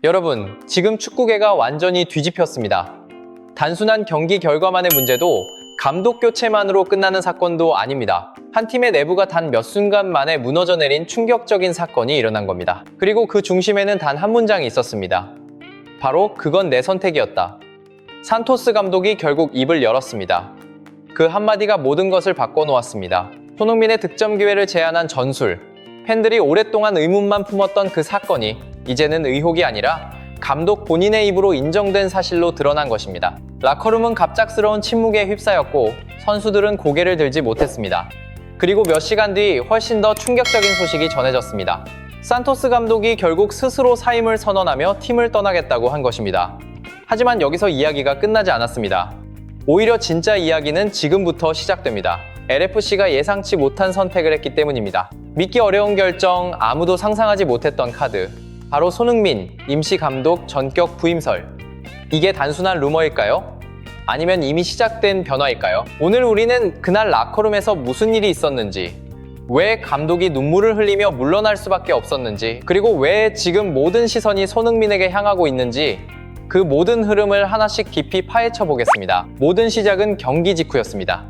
여러분, 지금 축구계가 완전히 뒤집혔습니다. 단순한 경기 결과만의 문제도 감독 교체만으로 끝나는 사건도 아닙니다. 한 팀의 내부가 단 몇 순간 만에 무너져 내린 충격적인 사건이 일어난 겁니다. 그리고 그 중심에는 단 한 문장이 있었습니다. 바로 "그건 내 선택이었다." 산토스 감독이 결국 입을 열었습니다. 그 한마디가 모든 것을 바꿔놓았습니다. 손흥민의 득점 기회를 제한한 전술, 팬들이 오랫동안 의문만 품었던 그 사건이 이제는 의혹이 아니라 감독 본인의 입으로 인정된 사실로 드러난 것입니다. 라커룸은 갑작스러운 침묵에 휩싸였고 선수들은 고개를 들지 못했습니다. 그리고 몇 시간 뒤 훨씬 더 충격적인 소식이 전해졌습니다. 산토스 감독이 결국 스스로 사임을 선언하며 팀을 떠나겠다고 한 것입니다. 하지만 여기서 이야기가 끝나지 않았습니다. 오히려 진짜 이야기는 지금부터 시작됩니다. LFC가 예상치 못한 선택을 했기 때문입니다. 믿기 어려운 결정, 아무도 상상하지 못했던 카드. 바로 손흥민, 임시 감독 전격 부임설. 이게 단순한 루머일까요? 아니면 이미 시작된 변화일까요? 오늘 우리는 그날 라커룸에서 무슨 일이 있었는지, 왜 감독이 눈물을 흘리며 물러날 수밖에 없었는지, 그리고 왜 지금 모든 시선이 손흥민에게 향하고 있는지 그 모든 흐름을 하나씩 깊이 파헤쳐 보겠습니다. 모든 시작은 경기 직후였습니다.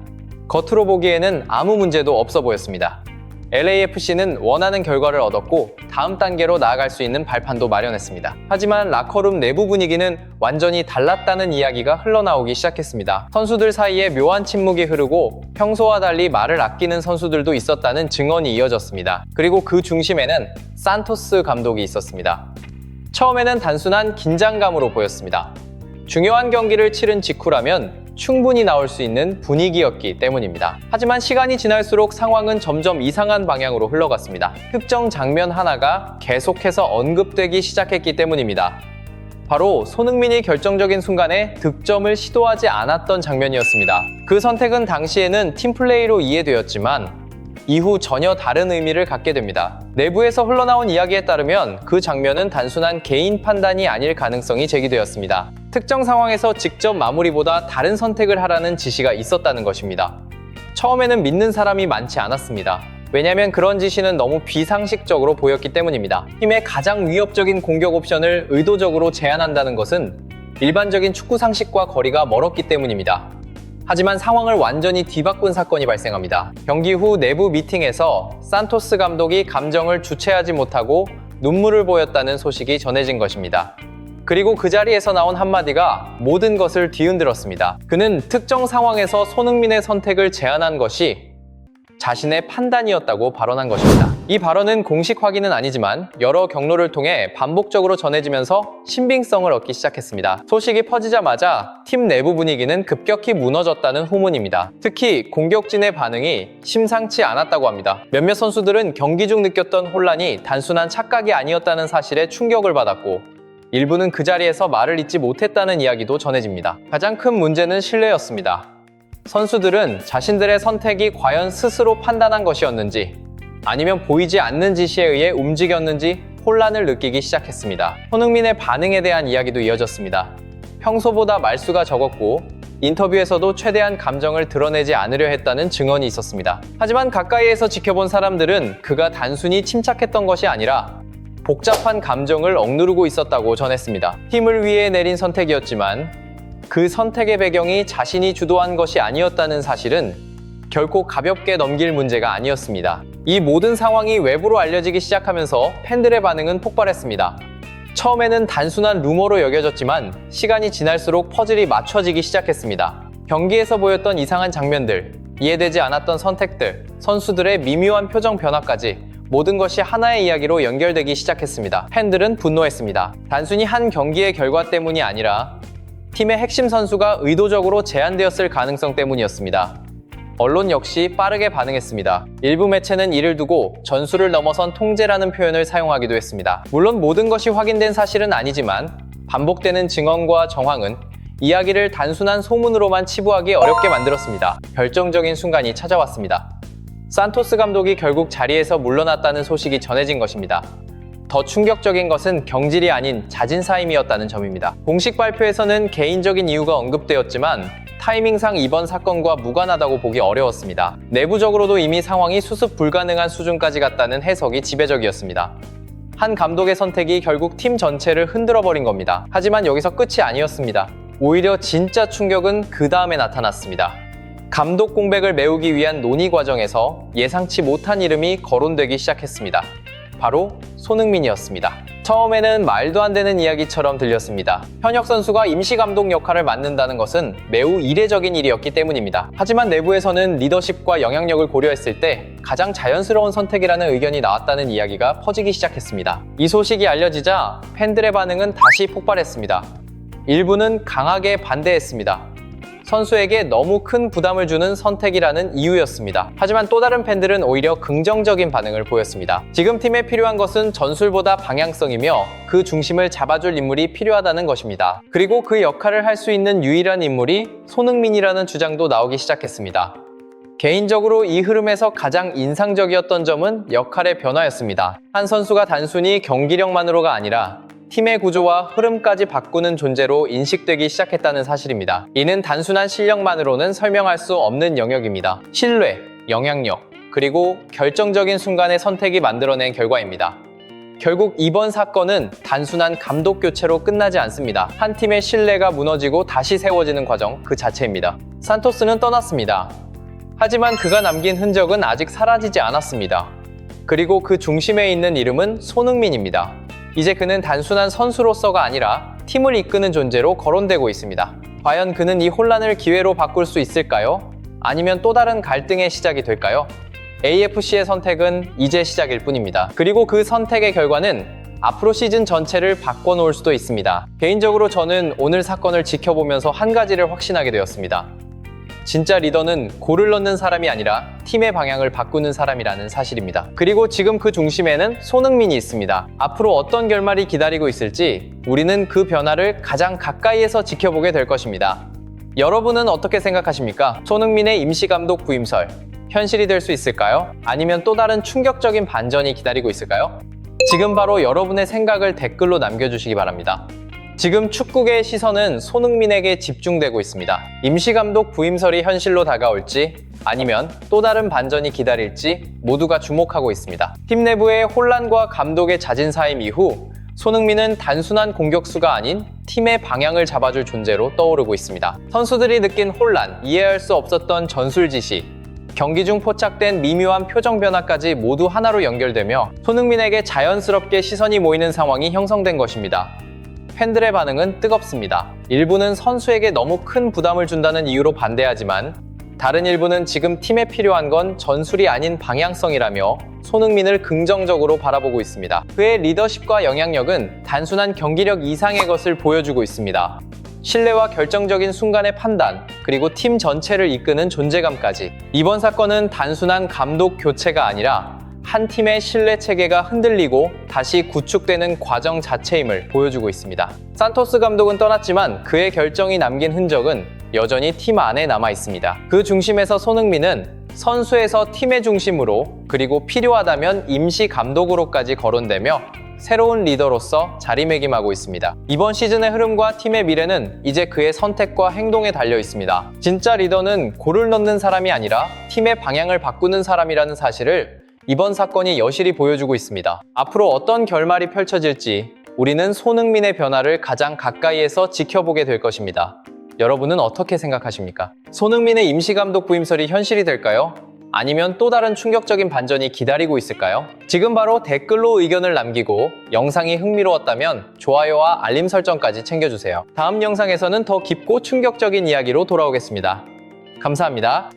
겉으로 보기에는 아무 문제도 없어 보였습니다. LAFC는 원하는 결과를 얻었고 다음 단계로 나아갈 수 있는 발판도 마련했습니다. 하지만 라커룸 내부 분위기는 완전히 달랐다는 이야기가 흘러나오기 시작했습니다. 선수들 사이에 묘한 침묵이 흐르고 평소와 달리 말을 아끼는 선수들도 있었다는 증언이 이어졌습니다. 그리고 그 중심에는 산토스 감독이 있었습니다. 처음에는 단순한 긴장감으로 보였습니다. 중요한 경기를 치른 직후라면 충분히 나올 수 있는 분위기였기 때문입니다. 하지만 시간이 지날수록 상황은 점점 이상한 방향으로 흘러갔습니다. 특정 장면 하나가 계속해서 언급되기 시작했기 때문입니다. 바로 손흥민이 결정적인 순간에 득점을 시도하지 않았던 장면이었습니다. 그 선택은 당시에는 팀플레이로 이해되었지만 이후 전혀 다른 의미를 갖게 됩니다. 내부에서 흘러나온 이야기에 따르면 그 장면은 단순한 개인 판단이 아닐 가능성이 제기되었습니다. 특정 상황에서 직접 마무리보다 다른 선택을 하라는 지시가 있었다는 것입니다. 처음에는 믿는 사람이 많지 않았습니다. 왜냐하면 그런 지시는 너무 비상식적으로 보였기 때문입니다. 팀의 가장 위협적인 공격 옵션을 의도적으로 제한한다는 것은 일반적인 축구 상식과 거리가 멀었기 때문입니다. 하지만 상황을 완전히 뒤바꾼 사건이 발생합니다. 경기 후 내부 미팅에서 산토스 감독이 감정을 주체하지 못하고 눈물을 보였다는 소식이 전해진 것입니다. 그리고 그 자리에서 나온 한마디가 모든 것을 뒤흔들었습니다. 그는 특정 상황에서 손흥민의 선택을 제안한 것이 자신의 판단이었다고 발언한 것입니다. 이 발언은 공식 확인은 아니지만 여러 경로를 통해 반복적으로 전해지면서 신빙성을 얻기 시작했습니다. 소식이 퍼지자마자 팀 내부 분위기는 급격히 무너졌다는 후문입니다. 특히 공격진의 반응이 심상치 않았다고 합니다. 몇몇 선수들은 경기 중 느꼈던 혼란이 단순한 착각이 아니었다는 사실에 충격을 받았고 일부는 그 자리에서 말을 잇지 못했다는 이야기도 전해집니다. 가장 큰 문제는 신뢰였습니다. 선수들은 자신들의 선택이 과연 스스로 판단한 것이었는지 아니면 보이지 않는 지시에 의해 움직였는지 혼란을 느끼기 시작했습니다. 손흥민의 반응에 대한 이야기도 이어졌습니다. 평소보다 말수가 적었고 인터뷰에서도 최대한 감정을 드러내지 않으려 했다는 증언이 있었습니다. 하지만 가까이에서 지켜본 사람들은 그가 단순히 침착했던 것이 아니라 복잡한 감정을 억누르고 있었다고 전했습니다. 팀을 위해 내린 선택이었지만 그 선택의 배경이 자신이 주도한 것이 아니었다는 사실은 결코 가볍게 넘길 문제가 아니었습니다. 이 모든 상황이 외부로 알려지기 시작하면서 팬들의 반응은 폭발했습니다. 처음에는 단순한 루머로 여겨졌지만 시간이 지날수록 퍼즐이 맞춰지기 시작했습니다. 경기에서 보였던 이상한 장면들, 이해되지 않았던 선택들, 선수들의 미묘한 표정 변화까지 모든 것이 하나의 이야기로 연결되기 시작했습니다. 팬들은 분노했습니다. 단순히 한 경기의 결과 때문이 아니라 팀의 핵심 선수가 의도적으로 제한되었을 가능성 때문이었습니다. 언론 역시 빠르게 반응했습니다. 일부 매체는 이를 두고 전술을 넘어선 통제라는 표현을 사용하기도 했습니다. 물론 모든 것이 확인된 사실은 아니지만 반복되는 증언과 정황은 이야기를 단순한 소문으로만 치부하기 어렵게 만들었습니다. 결정적인 순간이 찾아왔습니다. 산토스 감독이 결국 자리에서 물러났다는 소식이 전해진 것입니다. 더 충격적인 것은 경질이 아닌 자진 사임이었다는 점입니다. 공식 발표에서는 개인적인 이유가 언급되었지만 타이밍상 이번 사건과 무관하다고 보기 어려웠습니다. 내부적으로도 이미 상황이 수습 불가능한 수준까지 갔다는 해석이 지배적이었습니다. 한 감독의 선택이 결국 팀 전체를 흔들어버린 겁니다. 하지만 여기서 끝이 아니었습니다. 오히려 진짜 충격은 그 다음에 나타났습니다. 감독 공백을 메우기 위한 논의 과정에서 예상치 못한 이름이 거론되기 시작했습니다. 바로 손흥민이었습니다. 처음에는 말도 안 되는 이야기처럼 들렸습니다. 현역 선수가 임시감독 역할을 맡는다는 것은 매우 이례적인 일이었기 때문입니다. 하지만 내부에서는 리더십과 영향력을 고려했을 때 가장 자연스러운 선택이라는 의견이 나왔다는 이야기가 퍼지기 시작했습니다. 이 소식이 알려지자 팬들의 반응은 다시 폭발했습니다. 일부는 강하게 반대했습니다. 선수에게 너무 큰 부담을 주는 선택이라는 이유였습니다. 하지만 또 다른 팬들은 오히려 긍정적인 반응을 보였습니다. 지금 팀에 필요한 것은 전술보다 방향성이며 그 중심을 잡아줄 인물이 필요하다는 것입니다. 그리고 그 역할을 할 수 있는 유일한 인물이 손흥민이라는 주장도 나오기 시작했습니다. 개인적으로 이 흐름에서 가장 인상적이었던 점은 역할의 변화였습니다. 한 선수가 단순히 경기력만으로가 아니라 팀의 구조와 흐름까지 바꾸는 존재로 인식되기 시작했다는 사실입니다. 이는 단순한 실력만으로는 설명할 수 없는 영역입니다. 신뢰, 영향력, 그리고 결정적인 순간의 선택이 만들어낸 결과입니다. 결국 이번 사건은 단순한 감독 교체로 끝나지 않습니다. 한 팀의 신뢰가 무너지고 다시 세워지는 과정 그 자체입니다. 산토스는 떠났습니다. 하지만 그가 남긴 흔적은 아직 사라지지 않았습니다. 그리고 그 중심에 있는 이름은 손흥민입니다. 이제 그는 단순한 선수로서가 아니라 팀을 이끄는 존재로 거론되고 있습니다. 과연 그는 이 혼란을 기회로 바꿀 수 있을까요? 아니면 또 다른 갈등의 시작이 될까요? AFC의 선택은 이제 시작일 뿐입니다. 그리고 그 선택의 결과는 앞으로 시즌 전체를 바꿔놓을 수도 있습니다. 개인적으로 저는 오늘 사건을 지켜보면서 한 가지를 확신하게 되었습니다. 진짜 리더는 골을 넣는 사람이 아니라 팀의 방향을 바꾸는 사람이라는 사실입니다. 그리고 지금 그 중심에는 손흥민이 있습니다. 앞으로 어떤 결말이 기다리고 있을지 우리는 그 변화를 가장 가까이에서 지켜보게 될 것입니다. 여러분은 어떻게 생각하십니까? 손흥민의 임시감독 부임설, 현실이 될 수 있을까요? 아니면 또 다른 충격적인 반전이 기다리고 있을까요? 지금 바로 여러분의 생각을 댓글로 남겨주시기 바랍니다. 지금 축구계의 시선은 손흥민에게 집중되고 있습니다. 임시감독 부임설이 현실로 다가올지 아니면 또 다른 반전이 기다릴지 모두가 주목하고 있습니다. 팀 내부의 혼란과 감독의 자진사임 이후 손흥민은 단순한 공격수가 아닌 팀의 방향을 잡아줄 존재로 떠오르고 있습니다. 선수들이 느낀 혼란, 이해할 수 없었던 전술 지시, 경기 중 포착된 미묘한 표정 변화까지 모두 하나로 연결되며 손흥민에게 자연스럽게 시선이 모이는 상황이 형성된 것입니다. 팬들의 반응은 뜨겁습니다. 일부는 선수에게 너무 큰 부담을 준다는 이유로 반대하지만 다른 일부는 지금 팀에 필요한 건 전술이 아닌 방향성이라며 손흥민을 긍정적으로 바라보고 있습니다. 그의 리더십과 영향력은 단순한 경기력 이상의 것을 보여주고 있습니다. 신뢰와 결정적인 순간의 판단, 그리고 팀 전체를 이끄는 존재감까지. 이번 사건은 단순한 감독 교체가 아니라 한 팀의 신뢰 체계가 흔들리고 다시 구축되는 과정 자체임을 보여주고 있습니다. 산토스 감독은 떠났지만 그의 결정이 남긴 흔적은 여전히 팀 안에 남아 있습니다. 그 중심에서 손흥민은 선수에서 팀의 중심으로 그리고 필요하다면 임시 감독으로까지 거론되며 새로운 리더로서 자리매김하고 있습니다. 이번 시즌의 흐름과 팀의 미래는 이제 그의 선택과 행동에 달려 있습니다. 진짜 리더는 골을 넣는 사람이 아니라 팀의 방향을 바꾸는 사람이라는 사실을 이번 사건이 여실히 보여주고 있습니다. 앞으로 어떤 결말이 펼쳐질지 우리는 손흥민의 변화를 가장 가까이에서 지켜보게 될 것입니다. 여러분은 어떻게 생각하십니까? 손흥민의 임시감독 부임설이 현실이 될까요? 아니면 또 다른 충격적인 반전이 기다리고 있을까요? 지금 바로 댓글로 의견을 남기고 영상이 흥미로웠다면 좋아요와 알림 설정까지 챙겨주세요. 다음 영상에서는 더 깊고 충격적인 이야기로 돌아오겠습니다. 감사합니다.